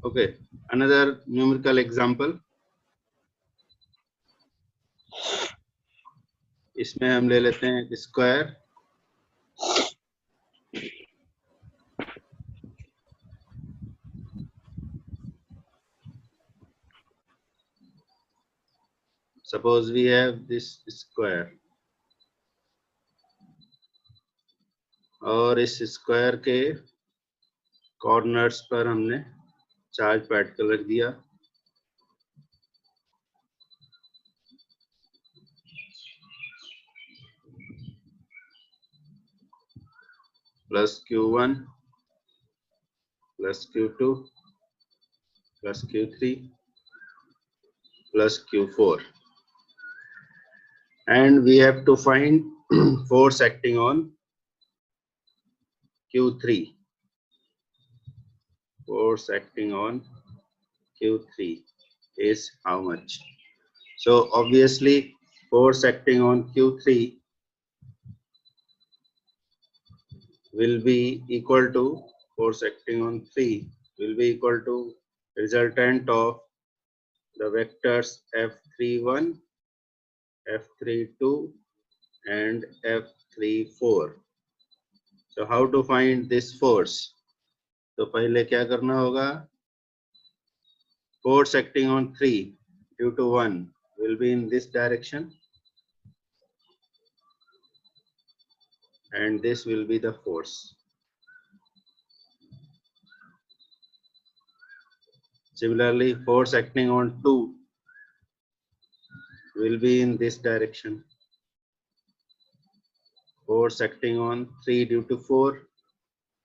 Okay, another numerical example. इसमें हम ले लेते हैं square suppose we have this square और इस स्क्वायर के कॉर्नर्स पर हमने चार्ज पार्टिकल रख दिया plus q1 plus q2 plus q3 plus q4 and we have to find force acting on q3. Force acting on q3 is how much? So obviously force acting on q3 will be equal to force acting on 3 will be equal to resultant of the vectors f31 f32 and f34. So how to find this force? तो पहले क्या करना होगा force acting on 3 due to 1 will be in this direction and this will be the force. Similarly, force acting on 2 will be in this direction. Force acting on 3 due to 4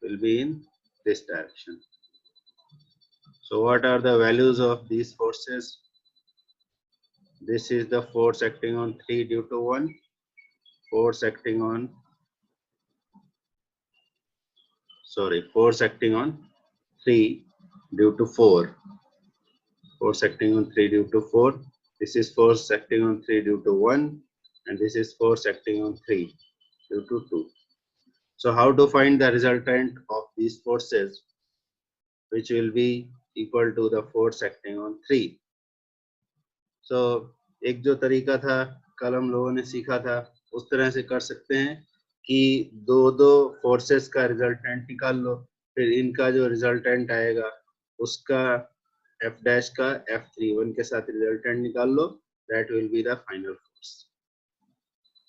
will be in this direction. So what are the values of these forces? This is the force acting on 3 due to 1, force acting on force acting on 3 due to 4, force acting on 3 due to 4. This is force acting on 3 due to 1 and this is force acting on 3 due to 2. So how to find the resultant of these forces which will be equal to the force acting on 3? So एक जो तरीका था कल हम लोगों ने सीखा था उस तरह से कर सकते हैं कि दो दो फोर्सेस का रिजल्टेंट निकाल लो फिर इनका जो रिजल्टेंट आएगा उसका f डैश का f31 के साथ रिजल्टेंट निकाल लो that will be the final force.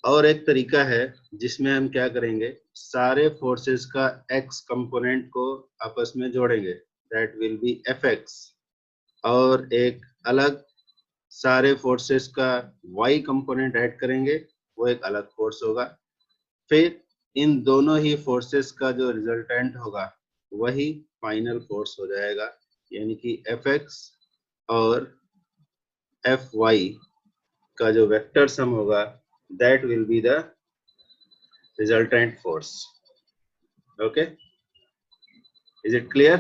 और एक तरीका है जिसमें हम क्या करेंगे सारे फोर्सेस का x कंपोनेंट को आपस में जोड़ेंगे दैट विल बी fx और एक अलग सारे फोर्सेस का y कंपोनेंट ऐड करेंगे वो एक अलग फोर्स होगा फिर इन दोनों ही फोर्सेस का जो रिजल्टेंट होगा वही फाइनल फोर्स हो जाएगा यानी कि fx और fy का जो वेक्टर सम होगा that will be the resultant force. Okay, is it clear?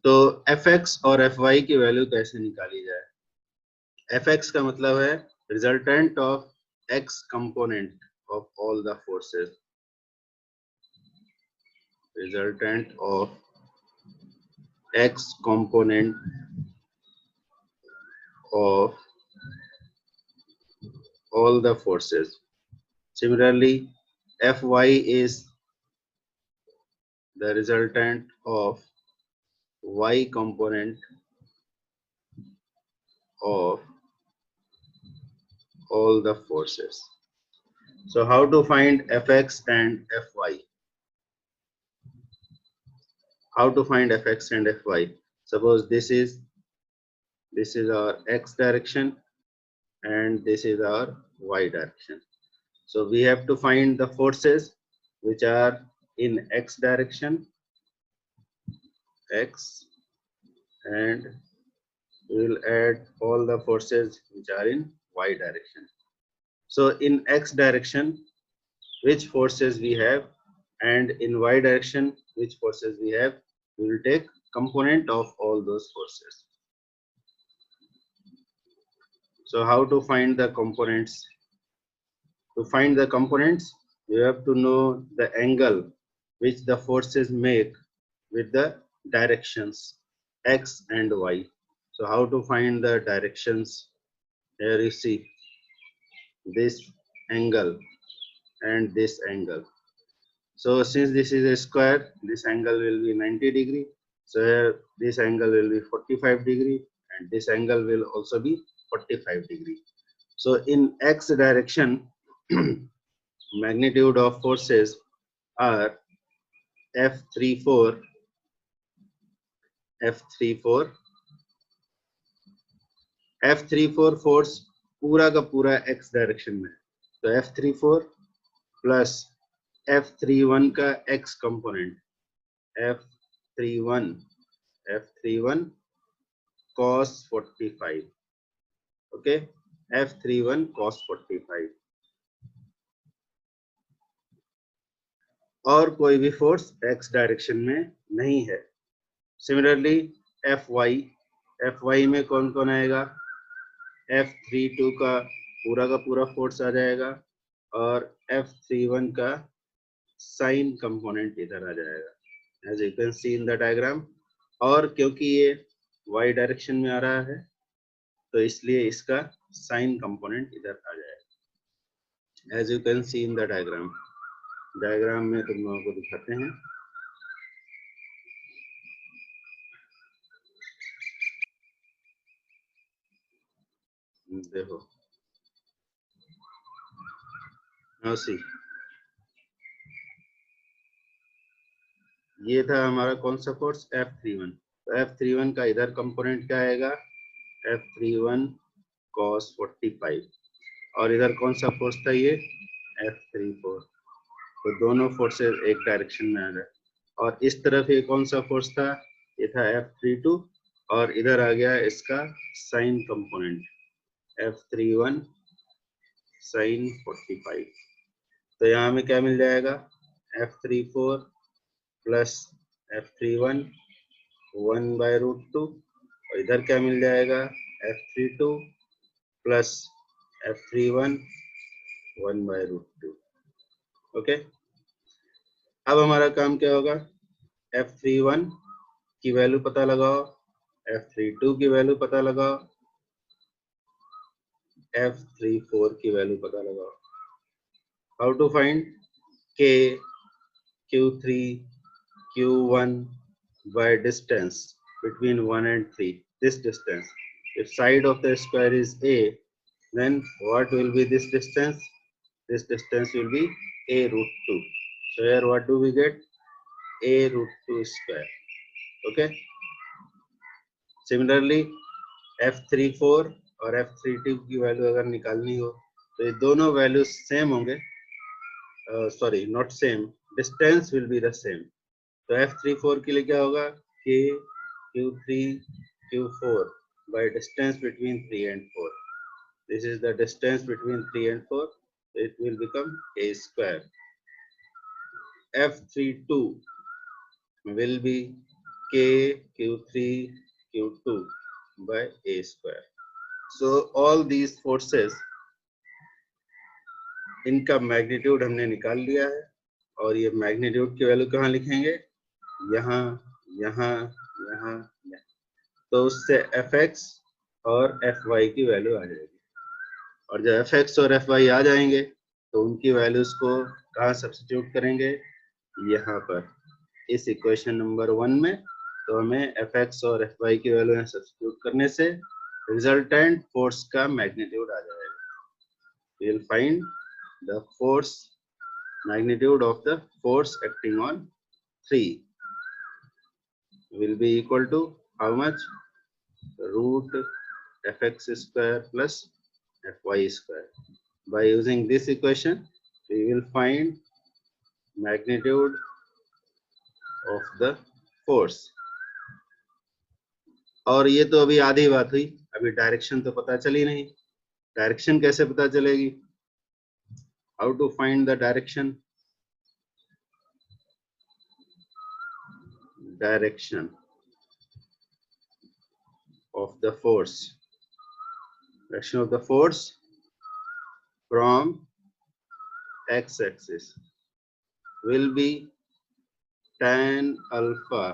तो fx और fy की वैल्यू कैसे निकाली जाए? fx का मतलब है resultant of x component of all the forces, resultant of x component of all the forces. Similarly, Fy is the resultant of y component of all the forces. So how to find Fx and Fy? How to find Fx and Fy? Suppose this is our x direction and this is our y direction. So we have to find the forces which are in x direction, x, and we will add all the forces which are in y direction. So in x direction, which forces we have, and in y direction, which forces we have, we will take component of all those forces. So how to find the components? To find the components, you have to know the angle which the forces make with the directions x and y. So how to find the directions? Here you see this angle and this angle. So since this is a square, this angle will be 90 degree. So here this angle will be 45 degree and this angle will also be 45 degree. So in x direction, magnitude of forces are F34, F34, F34 force पूरा का पूरा x direction में, तो F34 plus F31 का x component, F31 cos 45, okay, F31 cos 45, और कोई भी force x direction में नहीं है। सिमिलरली Fy में कौन कौन आएगा? F32 का पूरा फोर्स आ जाएगा और F31 का साइन कंपोनेंट इधर आ जाएगा, as you can see in the diagram. और क्योंकि ये y डायरेक्शन में आ रहा है तो इसलिए इसका साइन कंपोनेंट इधर आ जाएगा, as you can see in the diagram. Diagram में तुम लोगों को दिखाते हैं। देखो, हाँ सी, ये था हमारा कौन सा फोर्स? F31। तो F31 का इधर कंपोनेंट क्या आएगा? F31 cos 45, और इधर कौन सा फोर्स था? ये F34। तो दोनों फोर्सेस एक डायरेक्शन में आ गए। और इस तरफ ये कौन सा फोर्स था? ये था F32, और इधर आ गया इसका साइन कंपोनेंट F31 साइन 45। तो यहाँ हमें क्या मिल जाएगा? F34 प्लस F31 1/√2, और इधर क्या मिल जाएगा? F32 plus F31 1/√2। ओके, अब हमारा काम क्या होगा? F31 की वैल्यू पता लगाओ, F32 की वैल्यू पता लगाओ, F34 की वैल्यू पता लगाओ। How to find? K, Q3, Q1 by distance between 1 and 3. This distance. If side of the square is A, then what will be this distance? This distance will be A√2. So here what do we get? A√2 square. Okay. Similarly, F34 और F32 की value अगर निकालनी हो तो ये दोनों values same होंगे, sorry not same, distance will be the same. तो F34 के लिए क्या होगा? K, Q3, Q4 by distance between 3 and 4. This is the distance between 3 and 4. It will become A square. F32 will be K, Q3, Q2 by A square. So all these forces, इनका magnitude हमने निकाल लिया है, और ये magnitude की value कहाँ लिखेंगे? यहाँ, यहाँ, यहाँ, यहाँ। तो उससे Fx और Fy की वैल्यू आ जाएगी, और जब Fx और Fy आ जाएंगे तो उनकी वैल्यूज को कहाँ सब्स्टिट्यूट करेंगे? यहाँ पर, इस इक्वेशन नंबर 1 में। तो हमें Fx और Fy की वैल्यू यहाँ सब्स्टिट्यूट करने से रिजल्टेंट फोर्स का मैग्नीट्यूड आ जाएगा। We will find the force, magnitude of the force acting on 3 will be equal to how much? Root Fx square plus Fy square. By using this equation, we will find magnitude of the force. और ये तो अभी आधी बात हुई, अभी direction तो पता चली नहीं। डायरेक्शन कैसे पता चलेगी? How to find the direction? Direction of the force. Direction of the force from x-axis will be tan alpha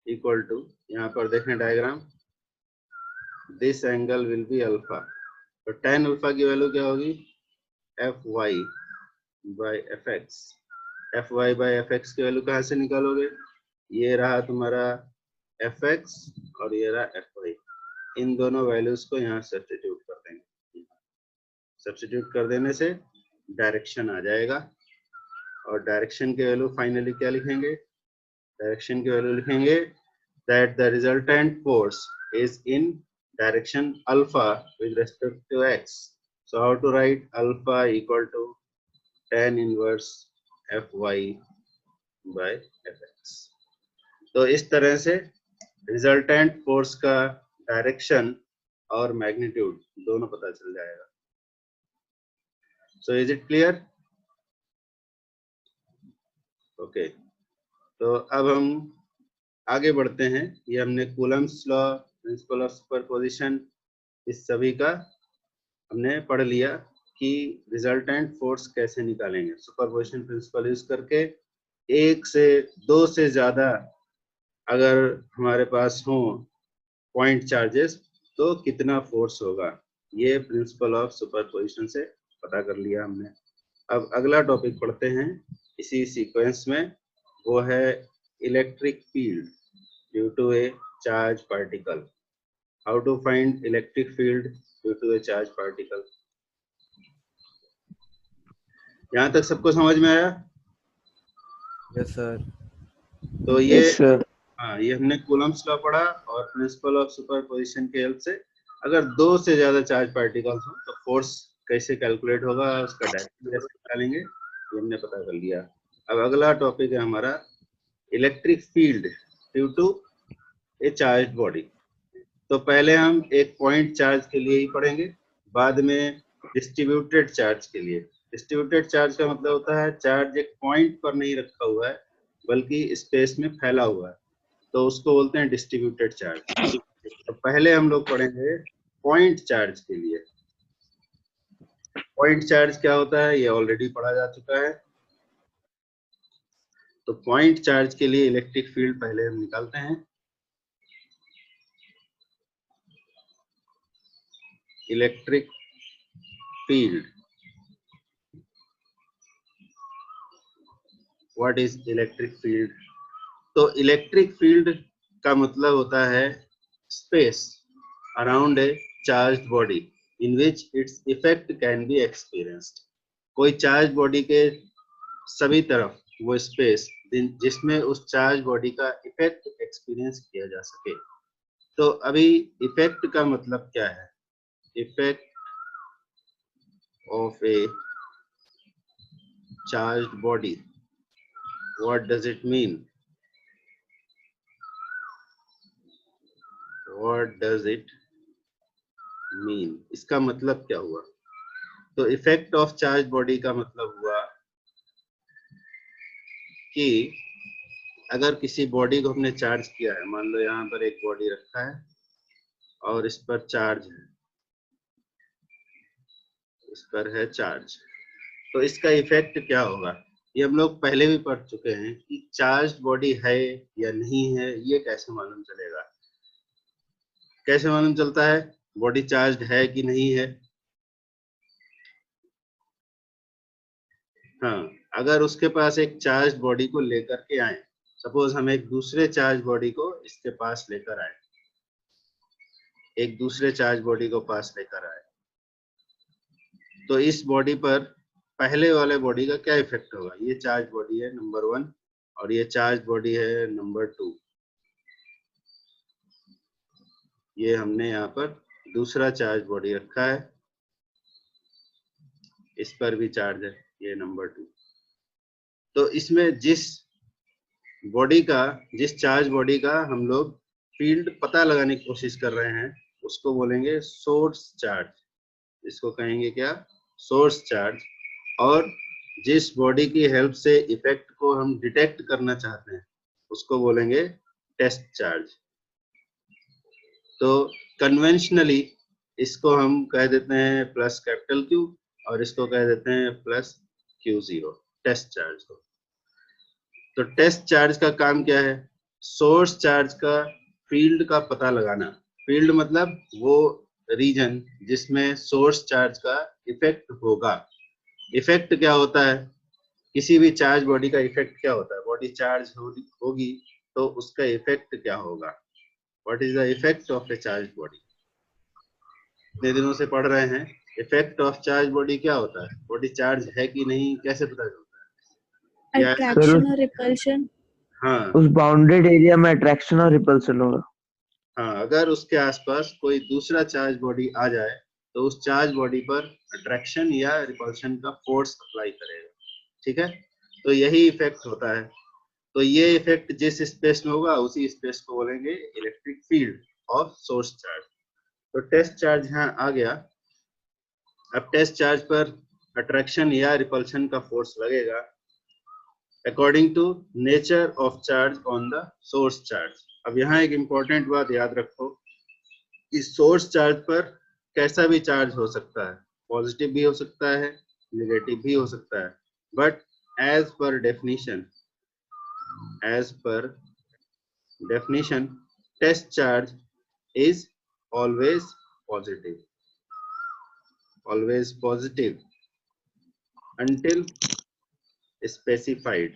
equal to, यहाँ पर देखें diagram, this angle will be alpha, तो tan अल्फा की वैल्यू क्या होगी, fy by fx। fy by fx की value कहाँ से निकालोगे, ये रहा तुम्हारा fx और ये रहा fy, इन दोनों वैल्यूज को यहाँ सब्स्टिट्यूट कर देंगे। सब्स्टिट्यूट कर देने से डायरेक्शन आ जाएगा, और डायरेक्शन की वैल्यू फाइनली क्या लिखेंगे, डायरेक्शन की वैल्यू लिखेंगे that the resultant force is in direction alpha with respect to x. So how to write alpha equal to tan inverse fy by fx। तो इस तरह से रिजल्टेंट फोर्स का डायरेक्शन और मैग्नीट्यूड दोनों पता चल जाएगा। So is it clear? Okay, तो अब हम आगे बढ़ते हैं। ये हमने Coulomb's law, principle of superposition, इस सभी का हमने पढ़ लिया कि रिजल्टेंट फोर्स कैसे निकालेंगे सुपरपोजिशन प्रिंसिपल यूज करके। एक से दो से ज्यादा अगर हमारे पास हो पॉइंट चार्जेस तो कितना फोर्स होगा, ये प्रिंसिपल ऑफ सुपरपोजिशन से पता कर लिया हमने। अब अगला टॉपिक पढ़ते हैं इसी सीक्वेंस में, वो है electric field due to a charge particle. How to find electric field due to a charge particle. यहाँ तक सबको समझ में आया? Yes sir. तो ये Yes, sir. हाँ, ये हमने कूलम्स लॉ पढ़ा और प्रिंसिपल ऑफ सुपरपोजिशन के हेल्प से अगर दो से ज्यादा चार्ज पार्टिकल्स हो तो फोर्स कैसे कैलकुलेट होगा, उसका डायरेक्शन कैसे निकालेंगे, ये हमने पता कर लिया। अब अगला टॉपिक है हमारा electric field due to a charge body. तो पहले हम एक पॉइंट चार्ज के लिए ही पढ़ेंगे, बाद में डिस्ट्रीब्यूटेड चार्ज के लिए। डिस्ट्रीब्यूटेड चार्ज का मतलब होता है चार्ज एक पॉइंट पर नहीं रखा हुआ है बल्कि स्पेस में फैला हुआ है, तो उसको बोलते हैं डिस्ट्रीब्यूटेड चार्ज। तो पहले हम लोग पढ़ेंगे पॉइंट चार्ज के लिए। पॉइंट चार्ज क्या होता है ये ऑलरेडी पढ़ा जा चुका है। तो पॉइंट चार्ज के लिए इलेक्ट्रिक फील्ड पहले हम निकालते हैं। Electric field, what is electric field? तो इलेक्ट्रिक फील्ड का मतलब होता है space around a charged body in which its effect can be experienced. कोई चार्ज बॉडी के सभी तरफ वो स्पेस जिसमें उस चार्ज बॉडी का इफेक्ट एक्सपीरियंस किया जा सके। तो अभी इफेक्ट का मतलब क्या है? Effect of A charged body, what does it mean? What does it mean? इसका मतलब क्या हुआ? तो इफेक्ट ऑफ चार्ज बॉडी का मतलब हुआ कि अगर किसी बॉडी को हमने चार्ज किया है, मान लो यहाँ पर एक बॉडी रखा है और इस पर चार्ज है, इस पर है चार्ज, तो इसका इफेक्ट क्या होगा? ये हम लोग पहले भी पढ़ चुके हैं कि चार्ज बॉडी है या नहीं है, ये कैसे मालूम चलेगा? कैसे मालूम चलता है बॉडी चार्ज है कि नहीं है? हाँ, अगर उसके पास एक चार्ज बॉडी को लेकर के आए, सपोज हम एक दूसरे चार्ज बॉडी को इसके पास लेकर आए, एक दूसरे चार्ज बॉडी को पास लेकर आए, तो इस बॉडी पर पहले वाले बॉडी का क्या इफेक्ट होगा? ये चार्ज बॉडी है नंबर 1 और ये चार्ज बॉडी है नंबर 2। ये हमने यहाँ पर दूसरा चार्ज बॉडी रखा है, इस पर भी चार्ज है, ये नंबर 2। तो इसमें जिस चार्ज बॉडी का हम लोग फील्ड पता लगाने की कोशिश कर रहे हैं उसको बोलेंगे सोर्स चार्ज, इसको कहेंगे क्या? Source charge. और जिस बॉडी की हेल्प से इफेक्ट को हम डिटेक्ट करना चाहते हैं उसको बोलेंगे टेस्ट चार्ज। तो कन्वेंशनली इसको हम कह देते हैं प्लस कैपिटल Q और इसको कह देते हैं प्लस Q0, टेस्ट चार्ज को। तो टेस्ट चार्ज का काम क्या है? सोर्स चार्ज का फील्ड का पता लगाना। फील्ड मतलब वो रीजन जिसमें सोर्स चार्ज का इफेक्ट होगा। इफेक्ट क्या होता है? किसी भी चार्ज बॉडी का इफेक्ट क्या होता है? बॉडी चार्ज होगी तो उसका इफेक्ट क्या होगा? What is the effect of A charge body? इतने दिनों से पढ़ रहे हैं, इफेक्ट ऑफ चार्ज बॉडी क्या होता है? बॉडी चार्ज है कि नहीं कैसे पता चलता है? या सर अट्रैक्शन उस और रिपल्शन। हाँ उस बाउंडेड एरिया में अट्रैक्शन और रिपल्सन होगा। हाँ, अगर उसके आसपास कोई दूसरा चार्ज बॉडी आ जाए तो उस चार्ज बॉडी पर अट्रैक्शन या रिपल्शन का फोर्स अप्लाई करेगा। ठीक है, तो यही इफेक्ट होता है। तो ये इफेक्ट जिस स्पेस में होगा उसी स्पेस को बोलेंगे electric field of source charge. तो टेस्ट चार्ज यहाँ आ गया। अब टेस्ट चार्ज पर अट्रैक्शन या रिपल्शन का फोर्स लगेगा according to nature of charge on the source charge. अब यहाँ एक इंपॉर्टेंट बात याद रखो कि सोर्स चार्ज पर कैसा भी चार्ज हो सकता है, पॉजिटिव भी हो सकता है, नेगेटिव भी हो सकता है, but as per definition test charge is always positive until specified।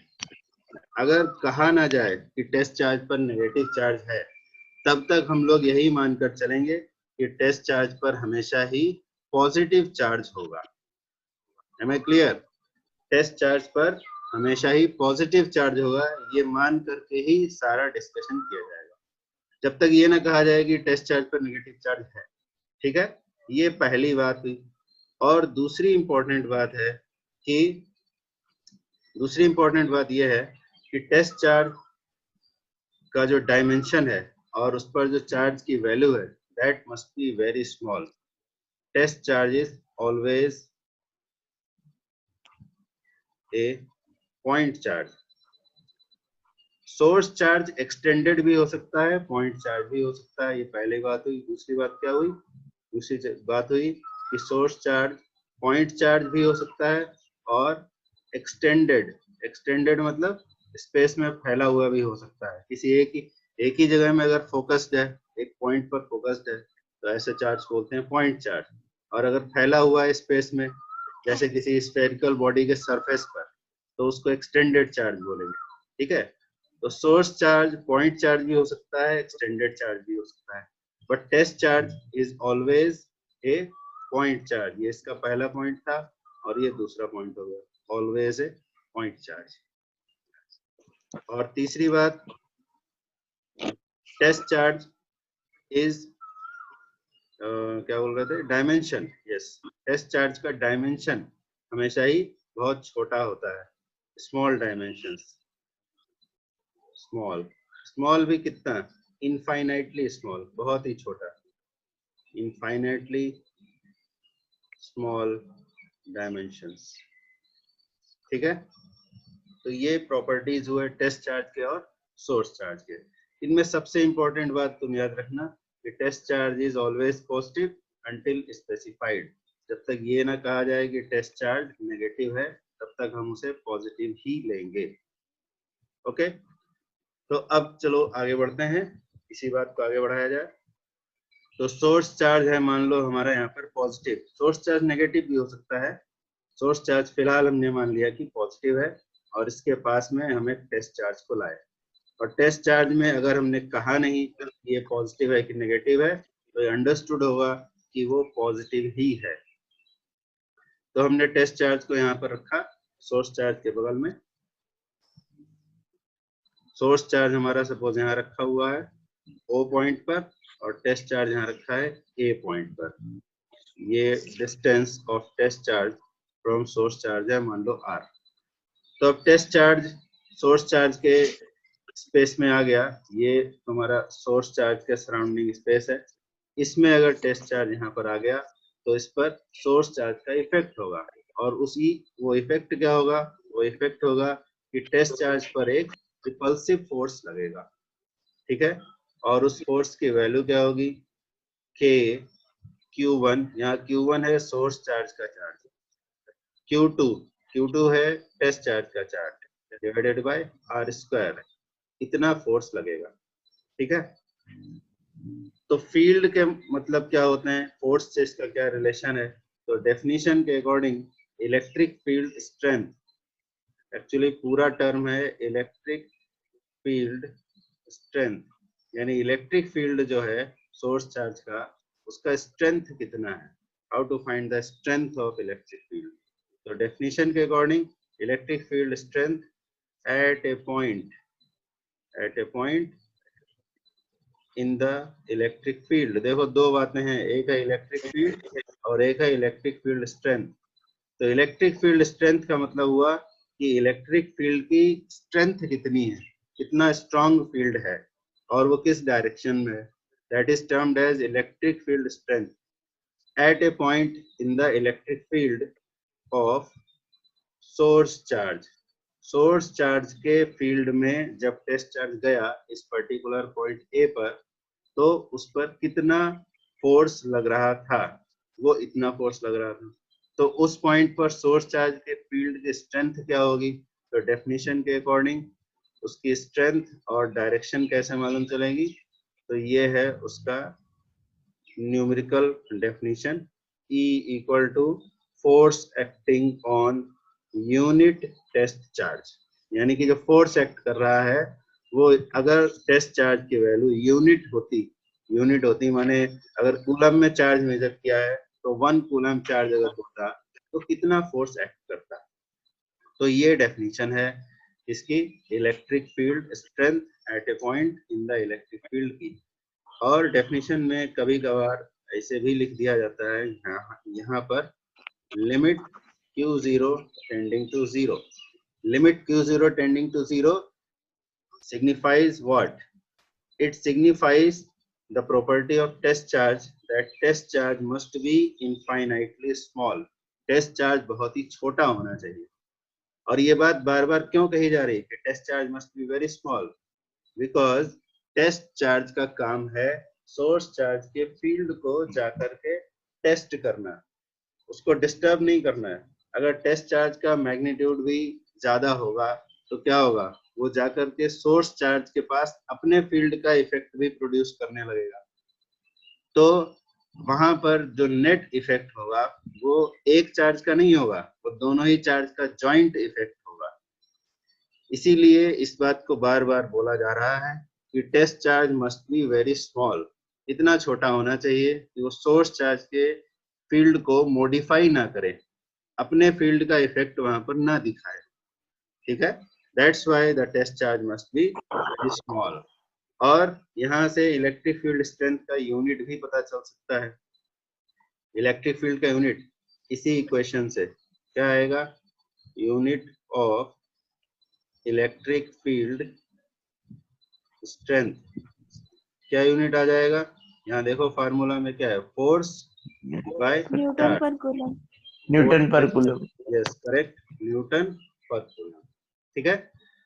अगर कहा ना जाए कि टेस्ट चार्ज पर नेगेटिव चार्ज है तब तक हम लोग यही मानकर चलेंगे कि टेस्ट चार्ज पर हमेशा ही पॉजिटिव चार्ज होगा। Am I clear? Test charge पर हमेशा ही पॉजिटिव चार्ज होगा, ये मान करके ही सारा डिस्कशन किया जाएगा, जब तक ये ना कहा जाए कि टेस्ट चार्ज पर नेगेटिव चार्ज है। ठीक है, ये पहली बात हुई। और दूसरी इंपॉर्टेंट बात ये है कि टेस्ट चार्ज का जो डायमेंशन है और उस पर जो चार्ज की वैल्यू है that must be very small. Test charge is always a point charge. Source charge extended भी हो सकता है, पॉइंट चार्ज भी हो सकता है, ये पहली बात हुई। दूसरी बात क्या हुई? दूसरी बात हुई कि सोर्स चार्ज पॉइंट चार्ज भी हो सकता है और एक्सटेंडेड मतलब स्पेस में फैला हुआ भी हो सकता है। किसी एक ही जगह में अगर फोकस्ड है, एक पॉइंट पर फोकस्ड है तो ऐसे चार्ज बोलते हैं पॉइंट चार्ज। और अगर फैला हुआ है स्पेस में जैसे किसी स्फेरिकल बॉडी के सरफेस पर तो उसको एक्सटेंडेड चार्ज बोलेंगे। ठीक है, तो सोर्स चार्ज पॉइंट चार्ज भी हो सकता है, एक्सटेंडेड चार्ज भी हो सकता है, but test charge is always a point charge. ये इसका पहला पॉइंट था और ये दूसरा पॉइंट हो गया, ऑलवेज ए पॉइंट चार्ज। और तीसरी बात, टेस्ट चार्ज इज क्या बोल रहे थे? डायमेंशन। यस, टेस्ट चार्ज का डायमेंशन हमेशा ही बहुत छोटा होता है, स्मॉल डायमेंशंस। स्मॉल भी कितना? इनफाइनाइटली स्मॉल, बहुत ही छोटा, इनफाइनाइटली स्मॉल डायमेंशंस। ठीक है, तो ये प्रॉपर्टीज हुए टेस्ट चार्ज के और सोर्स चार्ज के। इनमें सबसे इंपॉर्टेंट बात तुम याद रखना कि test charge is always positive until specified. जब तक ये ना कहा जाए कि टेस्ट चार्ज नेगेटिव है तब तक हम उसे पॉजिटिव ही लेंगे। ओके, तो अब चलो आगे बढ़ते हैं, इसी बात को आगे बढ़ाया जाए। तो सोर्स चार्ज है मान लो हमारा यहाँ पर पॉजिटिव, सोर्स चार्ज नेगेटिव भी हो सकता है। सोर्स चार्ज फिलहाल हमने मान लिया कि पॉजिटिव है और इसके पास में हमें टेस्ट चार्ज को लाए। और टेस्ट चार्ज में अगर हमने कहा नहीं कि ये पॉजिटिव है कि नेगेटिव है तो ये अंडरस्टूड होगा कि वो पॉजिटिव ही है। तो हमने टेस्ट चार्ज को यहाँ पर रखा सोर्स चार्ज के बगल में। सोर्स चार्ज हमारा सपोज यहाँ रखा हुआ है O पॉइंट पर और टेस्ट चार्ज यहाँ रखा है A पॉइंट पर। ये distance of test charge from source charge है मान लो R। तो अब टेस्ट चार्ज सोर्स चार्ज के स्पेस में आ गया, ये हमारा सोर्स चार्ज के सराउंडिंग स्पेस है। इसमें अगर टेस्ट चार्ज यहाँ पर आ गया तो इस पर सोर्स चार्ज का इफेक्ट होगा और वो इफेक्ट क्या होगा? वो इफेक्ट होगा कि टेस्ट चार्ज पर एक रिपल्सिव फोर्स लगेगा। ठीक है, और उस फोर्स की वैल्यू क्या होगी? K Q1, यहाँ Q1 है सोर्स चार्ज का चार्ज, Q2 है टेस्ट चार्ज का charge, divided by R square, इतना फोर्स लगेगा। ठीक है, तो फील्ड के मतलब क्या होते हैं, फोर्स से इसका क्या रिलेशन है? तो डेफिनेशन के according electric field strength, actually पूरा टर्म है इलेक्ट्रिक फील्ड स्ट्रेंथ, यानी इलेक्ट्रिक फील्ड जो है सोर्स चार्ज का, उसका स्ट्रेंथ कितना है, how to find the strength of electric field. तो डेफिनेशन के according electric field strength at a point in the electric field, देखो दो बातें हैं, एक है इलेक्ट्रिक फील्ड और एक है इलेक्ट्रिक फील्ड स्ट्रेंथ। तो इलेक्ट्रिक फील्ड स्ट्रेंथ का मतलब हुआ कि इलेक्ट्रिक फील्ड की स्ट्रेंथ कितनी है, कितना स्ट्रांग फील्ड है और वो किस डायरेक्शन में है, that is termed as electric field strength at a point in the electric field of source charge. Source charge के फील्ड में जब टेस्ट चार्ज गया इस पर्टिकुलर पॉइंट ए पर, तो उस पर कितना फोर्स लग रहा था, वो इतना फोर्स लग रहा था। तो उस पॉइंट पर सोर्स चार्ज के फील्ड की स्ट्रेंथ क्या होगी? तो डेफिनेशन के अकॉर्डिंग उसकी स्ट्रेंथ और डायरेक्शन कैसे मालूम चलेगी? तो ये है उसका numerical definition, E equal to force acting on unit test charge, यानी कि जो फोर्स एक्ट कर रहा है वो अगर टेस्ट चार्ज की वैल्यू यूनिट होती माने अगर कूलम में चार्ज मेजर किया है तो 1 कूलम चार्ज अगर होता तो कितना फोर्स एक्ट करता। तो ये डेफिनेशन है इसकी electric field strength at a point in the electric field की। और डेफिनेशन में कभी कभार ऐसे भी लिख दिया जाता है यहाँ पर limit Q0 tending to 0, limit Q0 tending to 0 signifies what? It signifies the property of test charge, that test charge must be infinitely small. Test charge बहुत ही छोटा होना चाहिए। और ये बात बार बार क्यों कही जा रही है कि test charge must be very small? Because test charge का काम है सोर्स चार्ज के फील्ड को जाकर के टेस्ट करना, उसको डिस्टर्ब नहीं करना है। अगर टेस्ट चार्ज का मैग्नीट्यूड भी ज्यादा होगा तो क्या होगा, वो जाकर के सोर्स चार्ज के पास अपने फील्ड का इफेक्ट भी प्रोड्यूस करने लगेगा। तो वहां पर जो नेट इफेक्ट होगा वो एक चार्ज का नहीं होगा, वो दोनों ही चार्ज का जॉइंट इफेक्ट होगा। इसीलिए इस बात को बार बार बोला जा रहा है कि test charge must be very small, इतना छोटा होना चाहिए कि वो सोर्स चार्ज के फील्ड को मॉडिफाई ना करे, अपने फील्ड का इफेक्ट वहां पर ना दिखाए। ठीक है, that's why the test charge must be very small. और यहाँ से इलेक्ट्रिक फील्ड स्ट्रेंथ का यूनिट भी पता चल सकता है। इलेक्ट्रिक फील्ड का यूनिट इसी इक्वेशन से क्या आएगा, unit of electric field strength, क्या यूनिट आ जाएगा? यहाँ देखो फार्मूला में क्या है, फोर्स बाय न्यूटन पर कूलम। न्यूटन पर कूलम। यस करेक्ट, न्यूटन पर कूलम। ठीक है,